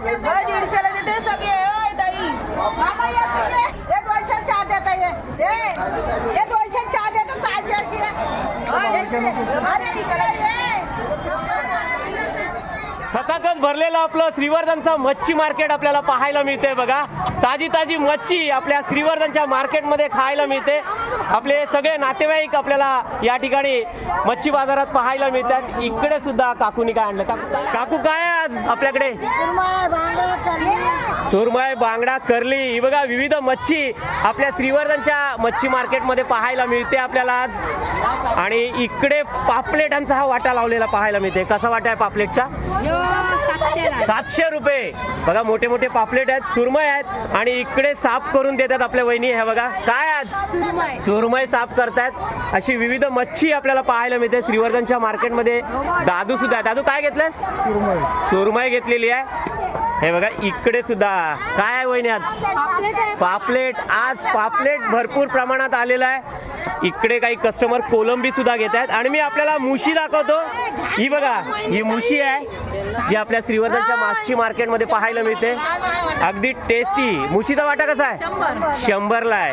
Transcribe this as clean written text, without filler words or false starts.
150ला देते सगळे ताई. हे 200 चहा देता हे 200 चहा देता ताजी अरे इकडे खचाखच भरलेलं आपलं श्रीवर्धनचं मच्छी मार्केट आपल्याला पाहायला मिळते बघा. ताजी ताजी मच्छी आपल्या श्रीवर्धनच्या मार्केटमध्ये खायला मिळते. आपले सगळे नातेवाईक आपल्याला या ठिकाणी मच्छी बाजारात पाहायला मिळतात. इकडे सुद्धा काकूनी काय आणलं? काकू काय आहे आज आपल्याकडे? सुरमई, बांगडा, करली ही बघा विविध मच्छी आपल्या श्रीवर्धनच्या मच्छी मार्केटमध्ये पाहायला मिळते आपल्याला आज. आणि इकडे पापलेटांचा हा वाटा लावलेला पाहायला मिळते. कसा वाटा आहे पापलेटचा? 700 रुपये. बघा मोठे मोठे पापलेट आहेत, सुरमई आहेत आणि इकडे साफ करून देतात आपल्या वहिनी. हे बघा काय आज सुरमई साफ करतात. अशी विविध मच्छी आपल्याला पाहायला मिळते श्रीवर्धनच्या मार्केटमध्ये. दादू सुद्धा आहे. दादू काय घेतलंस? सुरमई घेतलेली आहे. हे बघा इकडे सुद्धा काय आहे वहिनी? आज पापलेट. आज पापलेट भरपूर प्रमाणात आलेला आहे. इकडे काही कस्टमर कोलंबी सुद्धा घेत आहेत. आणि मी आपल्याला मुशी दाखवतो. ही बघा ही मुशी आहे जी आपल्या श्रीवर्धनच्या मच्छी मार्केटमध्ये पाहायला मिळते. अगदी टेस्टी. मुशीचा वाटा कसा आहे? 100ला आहे.